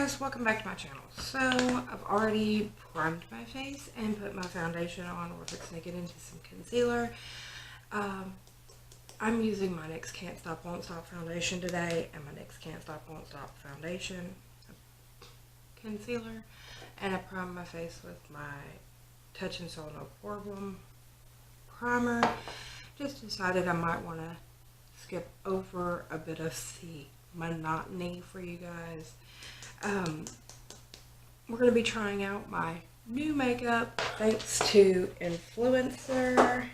guys, welcome back to my channel. So, I've already primed my face and put my foundation on. We're fixing to get into some concealer. I'm using my NYX Can't Stop Won't Stop foundation today, and my NYX Can't Stop Won't Stop foundation concealer. And I primed my face with my Touch and Soul No Problem primer. Just decided I might want to skip over a bit of the monotony for you guys. We're going to be trying out my new makeup thanks to Influencer,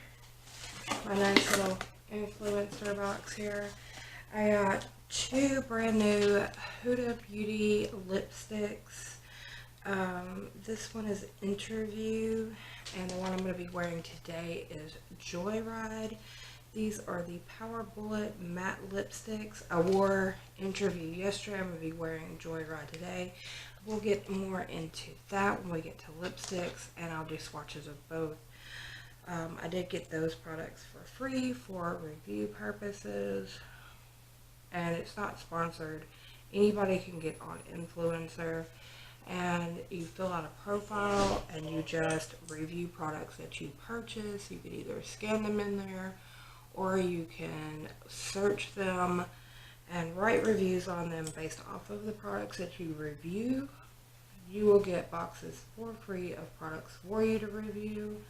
my nice little Influencer box here. I got two brand new Huda Beauty lipsticks. This one is Interview, and the one I'm going to be wearing today is Joyride. These are the Power Bullet matte lipsticks. I wore Interview yesterday. I'm going to be wearing Joyride today. We'll get more into that when we get to lipsticks, and I'll do swatches of both. I did get those products for free for review purposes, and it's not sponsored. Anybody can get on Influencer, and you fill out a profile and you just review products that you purchase. You could either scan them in there, or you can search them and write reviews on them based off of the products that you review. You will get boxes for free of products for you to review,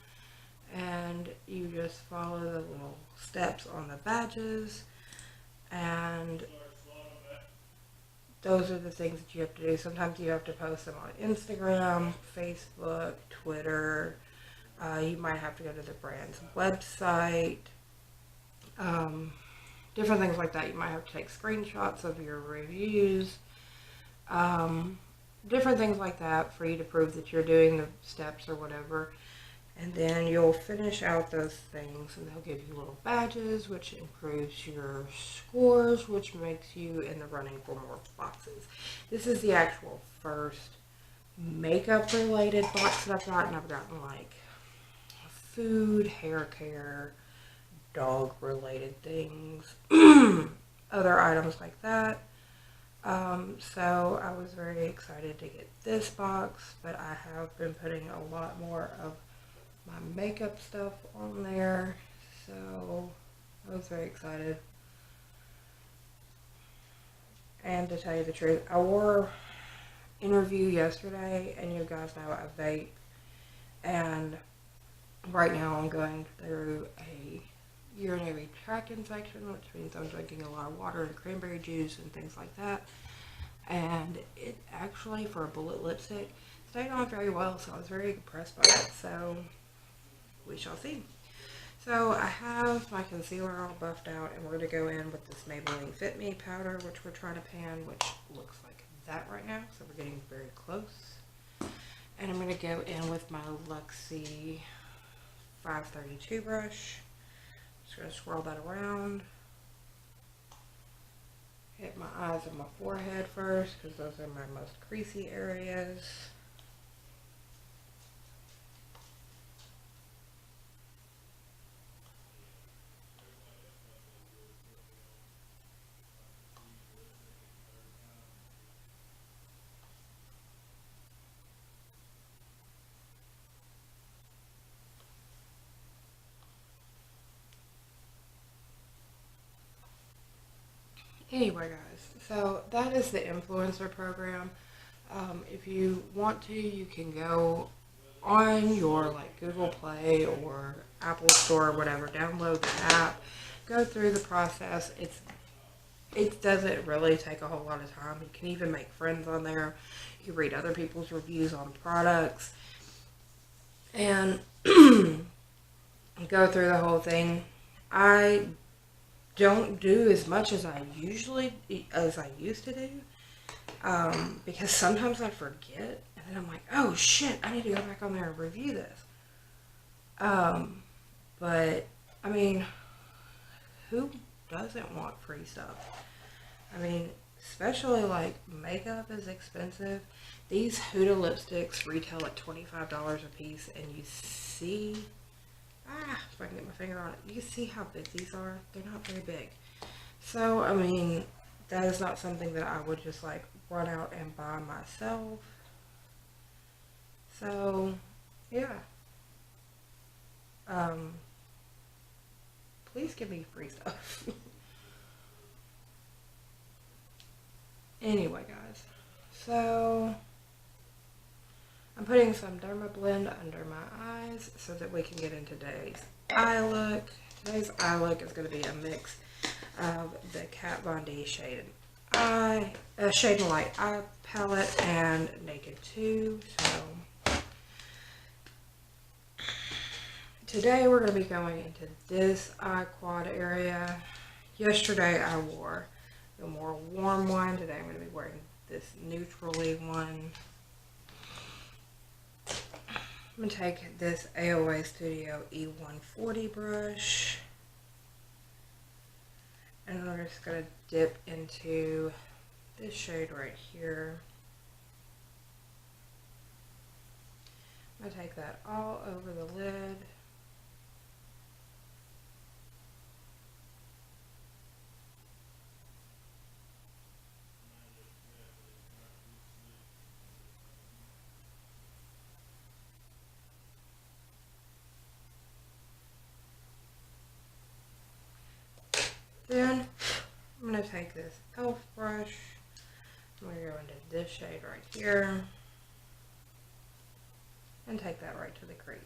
and you just follow the little steps on the badges, and those are the things that you have to do. Sometimes you have to post them on Instagram, Facebook, Twitter. You might have to go to the brand's website. Different things like that. You might have to take screenshots of your reviews. Different things like that for you to prove that you're doing the steps or whatever. And then you'll finish out those things, and they'll give you little badges, which improves your scores, which makes you in the running for more boxes. This is the actual first makeup related box that I've gotten. I've gotten like food, hair care, dog related things, other items like that. So I was very excited to get this box, but I have been putting a lot more of my makeup stuff on there, so I was very excited. And to tell you the truth, I wore Interview yesterday, and you guys know I vape, and right now I'm going through a urinary tract infection, which means I'm drinking a lot of water and cranberry juice and things like that. And it actually, for a bullet lipstick, stayed on very well, so I was very impressed by it. So we shall see. So I have my concealer all buffed out, and we're going to go in with this Maybelline Fit Me powder, which we're trying to pan, which looks like that right now. So we're getting very close. And I'm going to go in with my Luxie 532 brush. Just going to swirl that around. Hit my eyes and my forehead first, because those are my most creasy areas. Anyway, guys, so that is the Influencer program. If you want to, you can go on your like Google Play or Apple Store or whatever, download the app, go through the process. It doesn't really take a whole lot of time. You can even make friends on there. You read other people's reviews on products and go through the whole thing. I don't do as much as I used to do, because sometimes I forget, and then I'm like, oh shit, I need to go back on there and review this. But I mean, who doesn't want free stuff? I mean, especially like makeup is expensive. These Huda lipsticks retail at $25 a piece, and you see, if I can get my finger on it, you can see how big these are. They're not very big. So, I mean, that is not something that I would just like run out and buy myself. So, yeah. Please give me free stuff. Anyway, guys. So, I'm putting some Dermablend under my eyes so that we can get into today's eye look. Today's eye look is going to be a mix of the Kat Von D Shade and Light eye palette and Naked 2. So today we're going to be going into this eye quad area. Yesterday I wore the more warm one. Today I'm going to be wearing this neutrally one. I'm going to take this AOA Studio E140 brush, and I'm just going to dip into this shade right here. I'm going to take that all over the lid. Then I'm going to take this e.l.f. brush, I'm going to go into this shade right here, and take that right to the crease.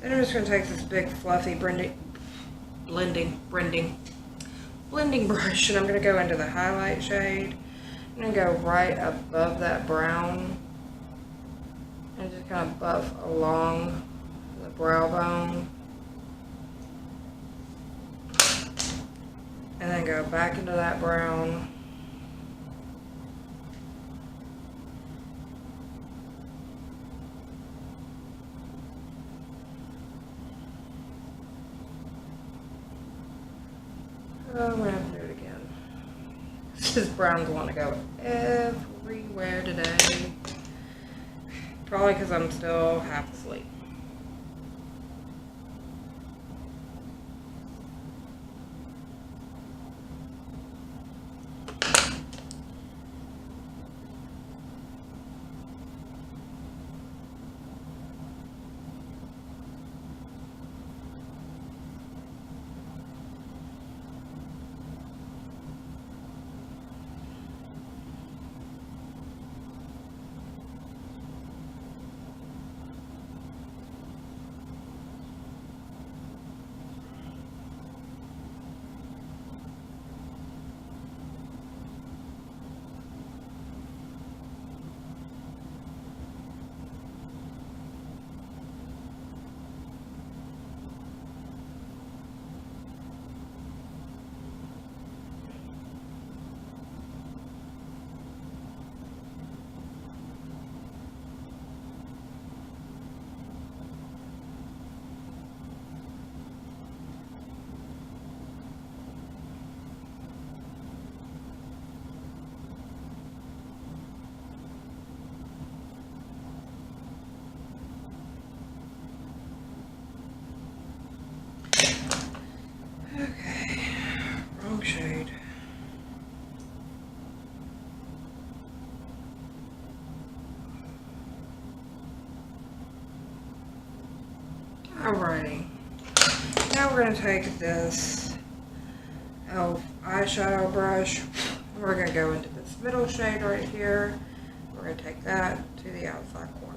Then I'm just going to take this big fluffy blending brush, and I'm going to go into the highlight shade. I'm going to go right above that brown and just kind of buff along the brow bone. And then go back into that brown. Oh, I'm going to have to do it again. This brown's want to go everywhere today. Probably because I'm still half asleep. Okay, wrong shade. Alrighty, now we're going to take this e.l.f. eyeshadow brush, and we're going to go into this middle shade right here. We're going to take that to the outside corner.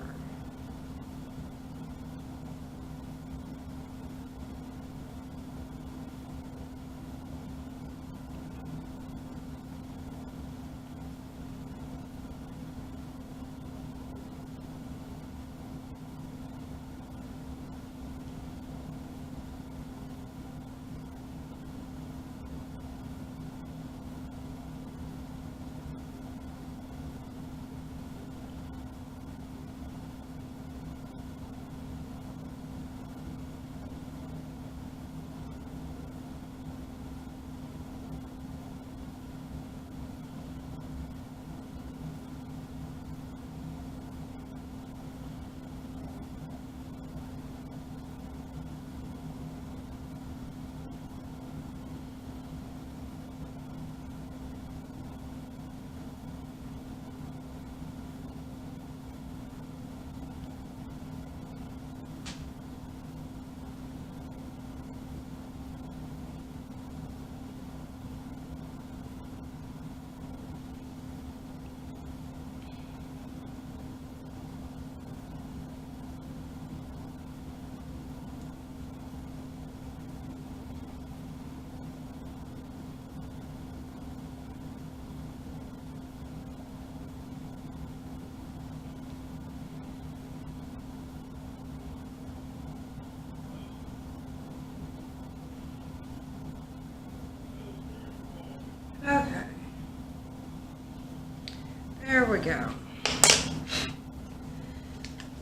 we go.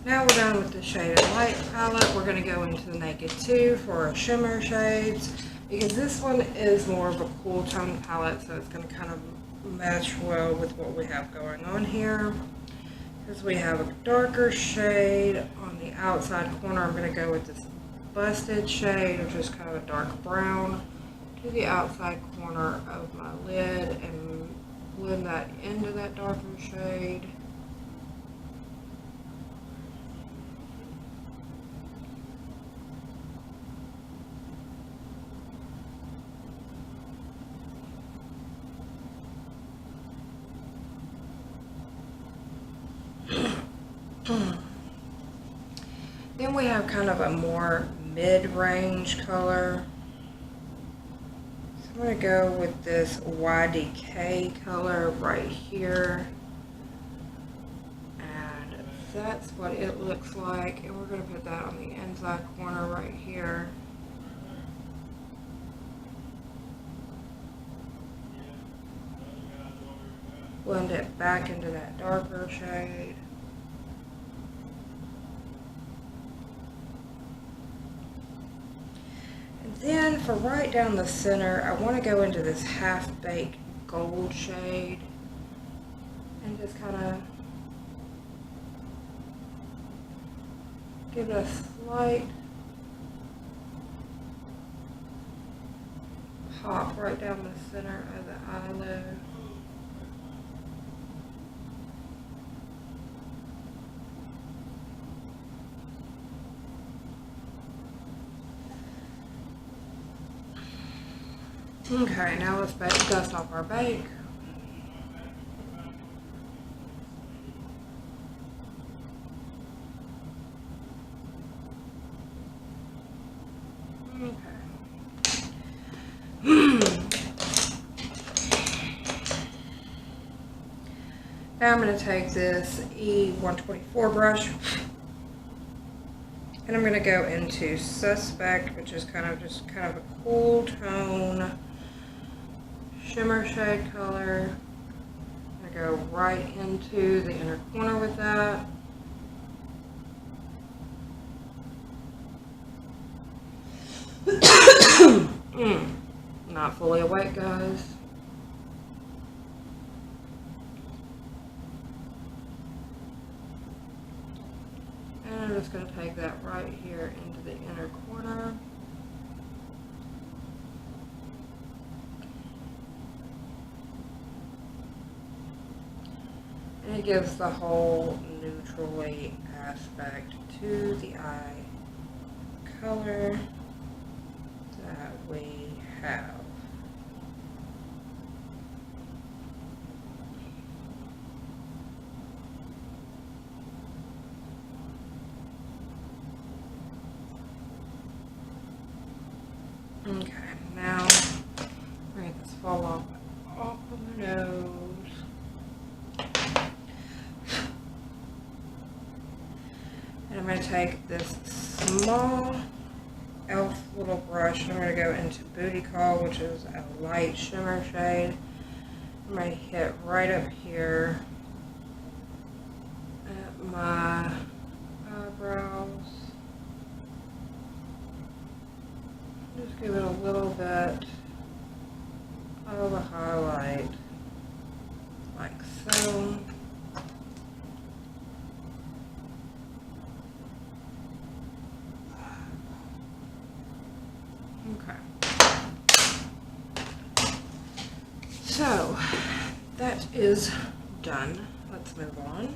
Now we're done with the Shade of Light palette. We're going to go into the Naked 2 for our shimmer shades, because this one is more of a cool tone palette, so it's going to kind of match well with what we have going on here. Because we have a darker shade on the outside corner, I'm going to go with this Busted shade, which is kind of a dark brown, to the outside corner of my lid and blend that into that darker shade. Then we have kind of a more mid-range color. So I'm going to go with this YDK color right here. And that's what it looks like. And we're going to put that on the inside corner right here. Blend it back into that darker shade. Then for right down the center, I want to go into this half-baked gold shade and just kind of give it a slight pop right down the center of the eyelid. Okay, now let's dust off our bake. Okay. Now I'm going to take this E124 brush and I'm going to go into Suspect, which is kind of a cool tone shimmer shade color. I'm going to go right into the inner corner with that. Not fully awake, guys. And I'm just going to take that right here into the inner corner. And it gives the whole neutrally aspect to the eye color that we have. Okay, now we're going to get this fall off of the nose. And I'm going to take this small e.l.f. little brush and I'm going to go into Booty Call, which is a light shimmer shade. I'm going to hit right up here at my eyebrows. Just give it a little bit of a highlight, like so. Okay. So, that is done. Let's move on.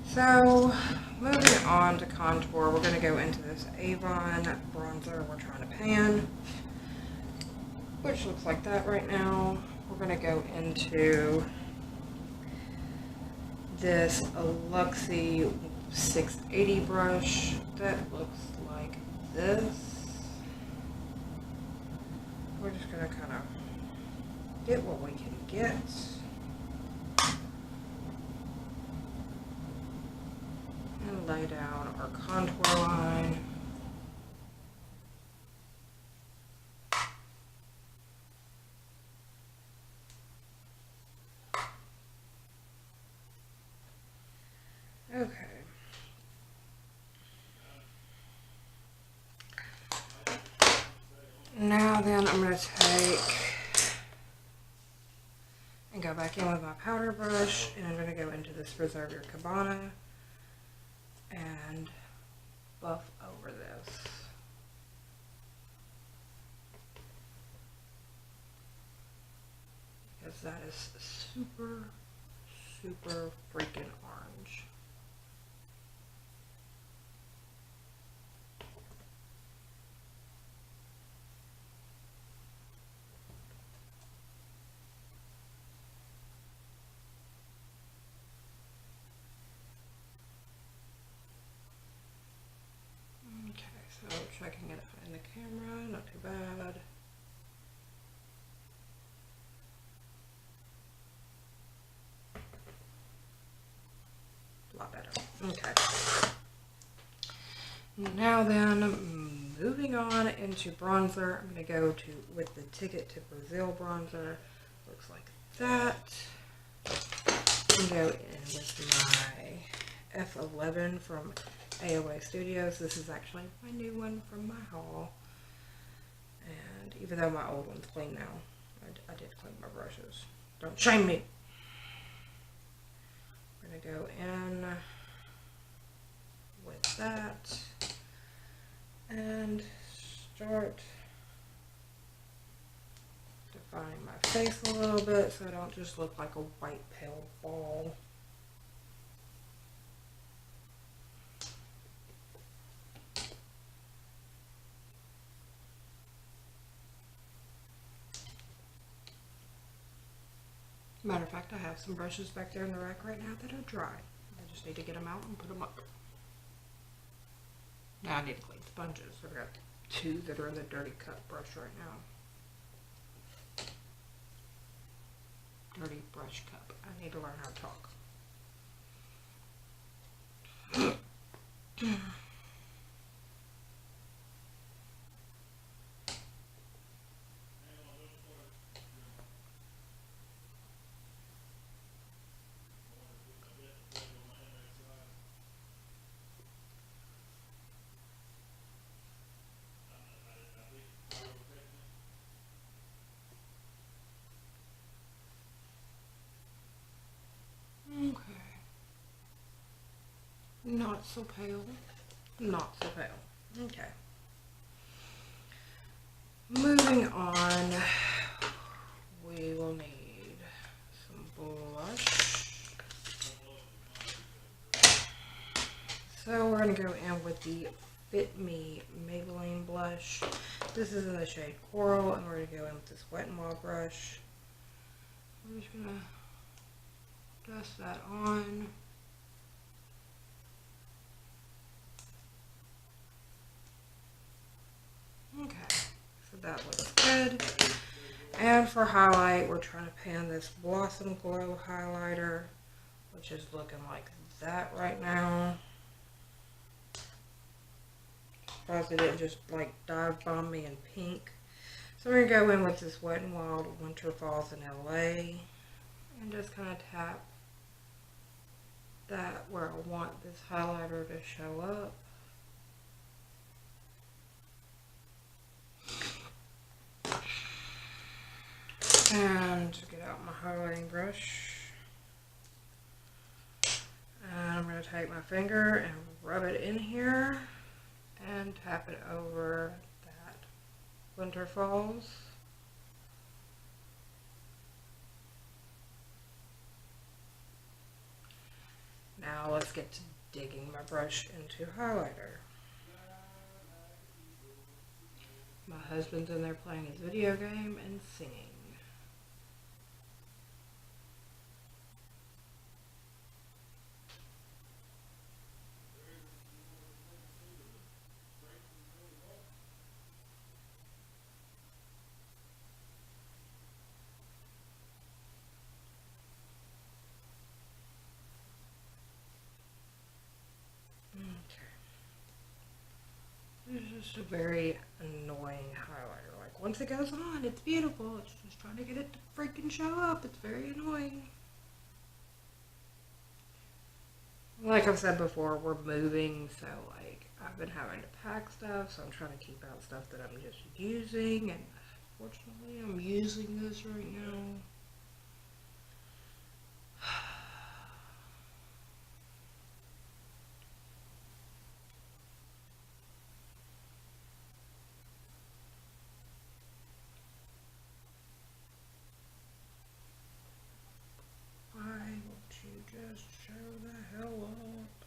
So, moving on to contour, we're going to go into this Avon bronzer we're trying to pan, which looks like that right now. We're going to go into this Luxie 680 brush that looks like this. We're just going to kind of get what we can get. And lay down our contour line. Now then, I'm going to take and go back in with my powder brush, and I'm going to go into this Preserve Your Cabana and buff over this. Because that is super, super freaking orange. Okay, so checking it in the camera, not too bad. A lot better. Okay. Now then, moving on into bronzer, I'm going to go with the Ticket to Brazil bronzer. Looks like that. I'm going to go in with my F11 from AOA Studios. This is actually my new one from my haul. And even though my old one's clean now, I did clean my brushes. Don't shame me. I'm going to go in with that and start defining my face a little bit so I don't just look like a white pale ball. Matter of fact, I have some brushes back there in the rack right now that are dry. I just need to get them out and put them up. Now I need to clean sponges. I've got two that are in the dirty cut brush right now. Dirty brush cup. I need to learn how to talk. Not so pale. Not so pale. Okay. Moving on, we will need some blush. So we're going to go in with the Fit Me Maybelline blush. This is in the shade Coral, and we're going to go in with this Wet n Wild brush. I'm just going to dust that on. Okay, so that looks good. And for highlight, we're trying to pan this Blossom Glow highlighter, which is looking like that right now. Surprised it didn't just like dive bomb me in pink. So we're gonna go in with this Wet n Wild Winter Falls in LA and just kind of tap that where I want this highlighter to show up. And get out my highlighting brush. And I'm going to take my finger and rub it in here and tap it over that Winter Falls. Now let's get to digging my brush into highlighter. My husband's in there playing his video game and singing. It's just a very annoying highlighter. Like, once it goes on, it's beautiful. It's just trying to get it to freaking show up. It's very annoying. Like I've said before, we're moving, so like I've been having to pack stuff, so I'm trying to keep out stuff that I'm just using, and Unfortunately, I'm using this right now. Why won't you just show the hell up?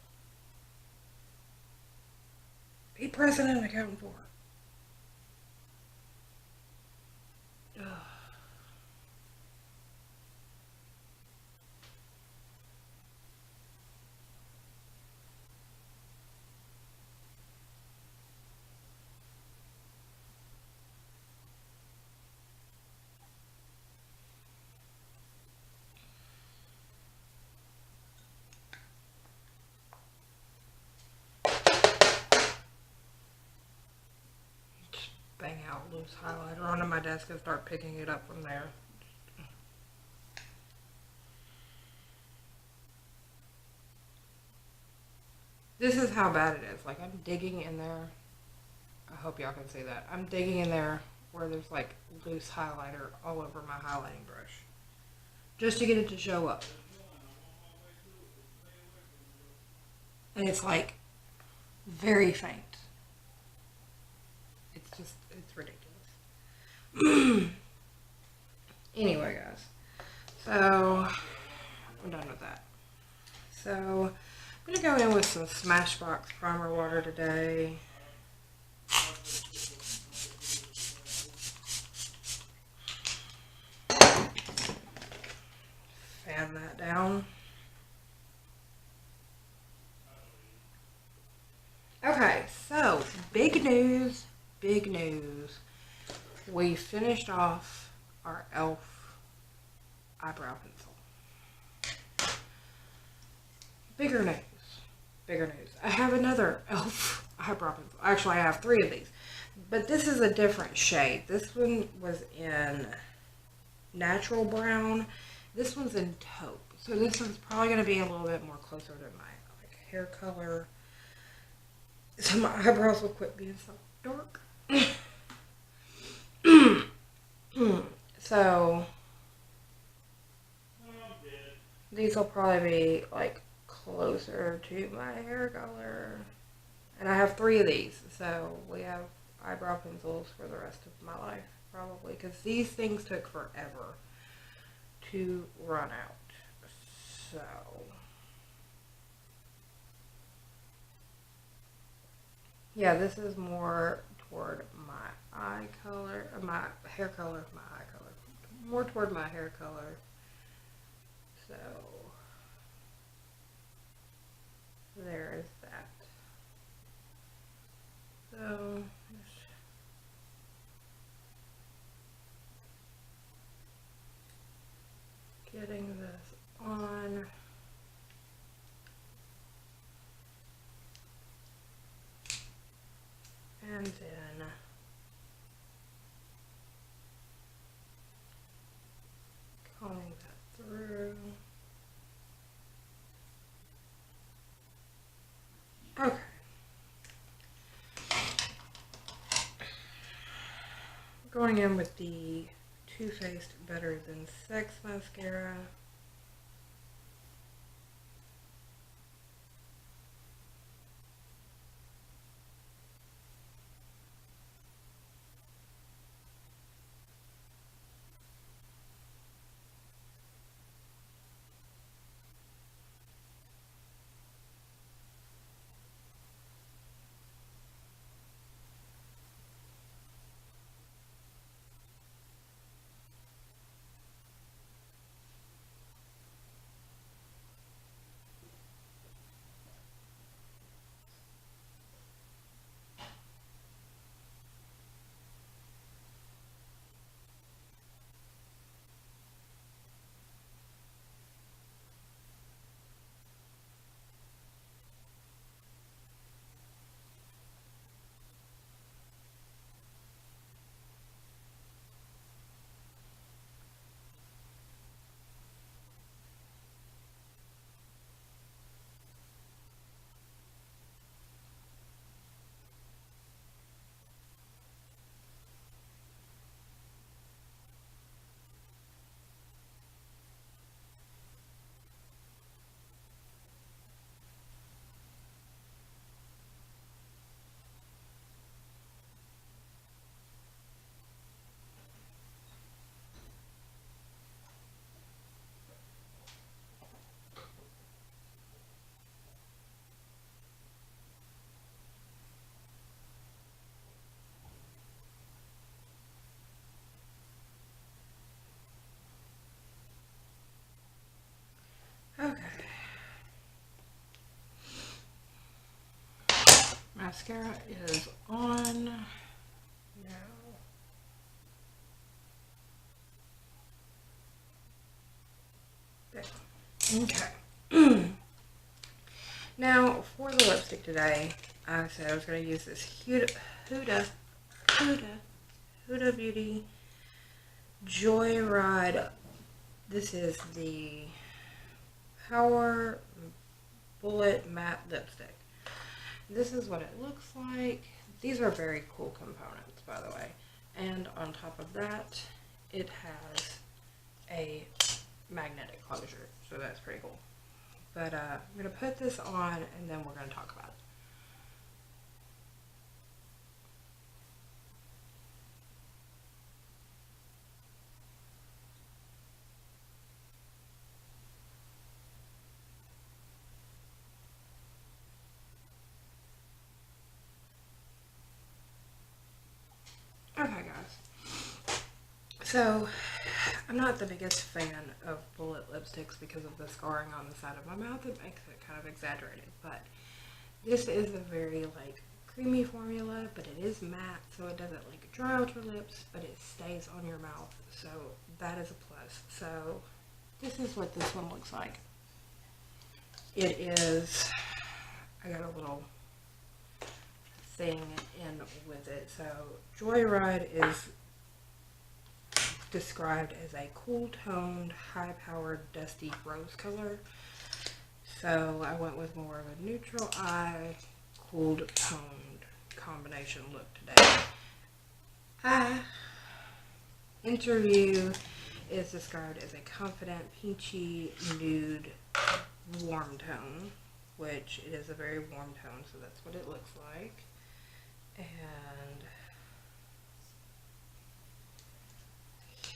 Be present and accounting for it. Ugh. Bang out loose highlighter onto my desk and start picking it up from there. This is how bad it is. Like, I'm digging in there. I hope y'all can see that. I'm digging in there where there's like loose highlighter all over my highlighting brush. Just to get it to show up. And it's like very faint. It's ridiculous. Anyway, guys. So, I'm done with that. So, I'm going to go in with some Smashbox primer water today. Fan that down. Okay, so big news, big news. We finished off our e.l.f. eyebrow pencil. Bigger news, bigger news. I have another e.l.f. eyebrow pencil. Actually, I have 3 of these, but this is a different shade. This one was in natural brown. This one's in taupe. So this one's probably going to be a little bit more closer to my like hair color. So my eyebrows will quit being so dark. So these will probably be like closer to my hair color. And I have 3 of these. So we have eyebrow pencils for the rest of my life probably. Because these things took forever to run out. So yeah, this is more toward my eye color, my hair color, my eye color. More toward my hair color. So, there is that. So, just getting this on. And then combing that through. Okay. Going in with the Too Faced Better Than Sex mascara. mascara is on now. There. Okay. Now for the lipstick today, I said I was going to use this Huda Beauty Joyride. This is the Power Bullet Matte Lipstick. This is what it looks like. These are very cool components, by the way. And on top of that, it has a magnetic closure, so that's pretty cool. But I'm going to put this on and then we're going to talk about it. Okay guys, so I'm not the biggest fan of bullet lipsticks because of the scarring on the side of my mouth. It makes it kind of exaggerated, but this is a very like creamy formula, but it is matte, so it doesn't like dry out your lips, but it stays on your mouth, so that is a plus. So this is what this one looks like. It is, I got a little thing in with it. So Joyride is described as a cool toned, high powered, dusty rose color. So I went with more of a neutral eye, cooled toned combination look today. Interview is described as a confident, peachy, nude, warm tone, which it is a very warm tone, so that's what it looks like. And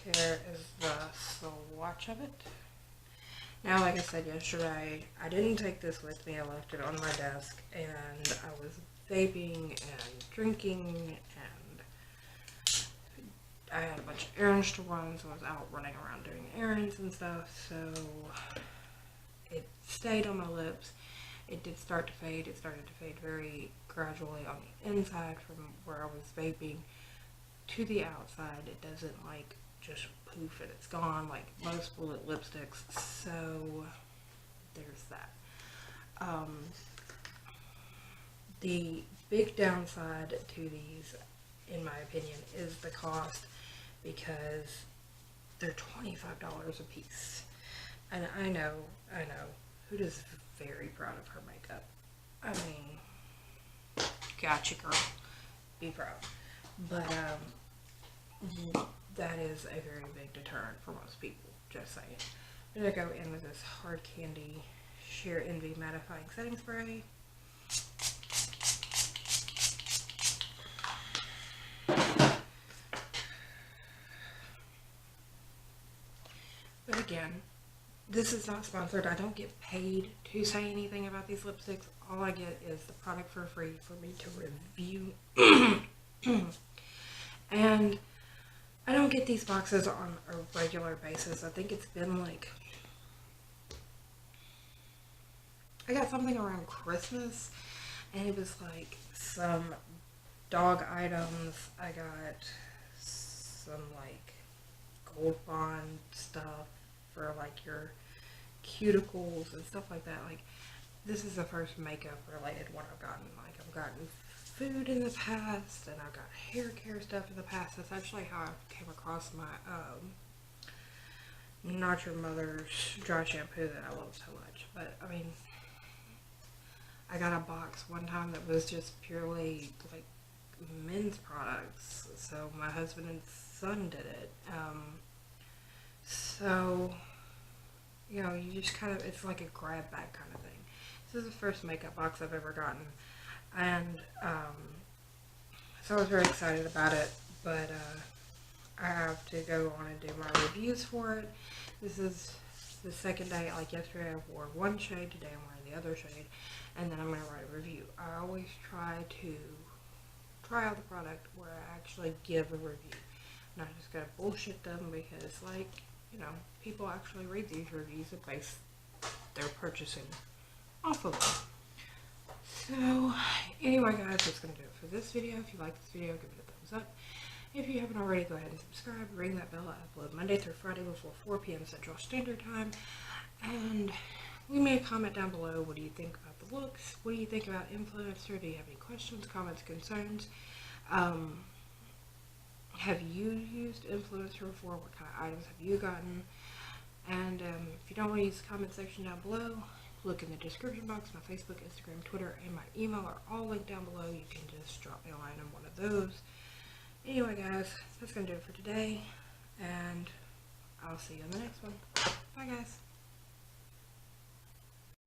here is the swatch of it. Now, like I said yesterday, I didn't take this with me. I left it on my desk, and I was vaping and drinking, and I had a bunch of errands to run, so I was out running around doing errands and stuff, so it stayed on my lips. It did start to fade. It started to fade very gradually on the inside from where I was vaping to the outside. It doesn't like just poof and it's gone like most bullet lipsticks, so there's that. The big downside to these, in my opinion, is the cost, because they're $25 a piece. And I know, Huda's very proud of her makeup. I mean, gotcha girl, be proud. But that is a very big deterrent for most people, just saying. I'm gonna go in with this Hard Candy Sheer Envy Mattifying Setting Spray. But again, this is not sponsored. I don't get paid to say anything about these lipsticks. All I get is the product for free for me to review. And I don't get these boxes on a regular basis. I think it's been like, I got something around Christmas, and it was like some dog items. I got some like Gold Bond stuff for like your cuticles and stuff like that. Like, this is the first makeup related one I've gotten. Like, I've gotten food in the past, and I've got hair care stuff in the past. That's actually how I came across my Not Your Mother's dry shampoo that I love so much. But I mean, I got a box one time that was just purely like men's products, so my husband and son did it. So, you know, you just kind of, it's like a grab bag kind of thing. This is the first makeup box I've ever gotten, and so I was very excited about it, but I have to go on and do my reviews for it. This is the second day. Like yesterday I wore one shade, today I'm wearing the other shade, and then I'm going to write a review. I always try to try out the product where I actually give a review, not just going to bullshit them, because, like, you know, people actually read these reviews and base their purchasing off of them. So, anyway guys, that's going to do it for this video. If you like this video, give it a thumbs up. If you haven't already, go ahead and subscribe. Ring that bell. I upload Monday through Friday before 4 p.m. Central Standard Time. And leave me a comment down below. What do you think about the looks? What do you think about Influenster? Do you have any questions, comments, concerns? Have you used Influencer before? What kind of items have you gotten? And if you don't want to use the comment section down below, look in the description box. My Facebook, Instagram, Twitter, and my email are all linked down below. You can just drop me a line on one of those. Anyway guys, that's going to do it for today. And I'll see you in the next one. Bye guys.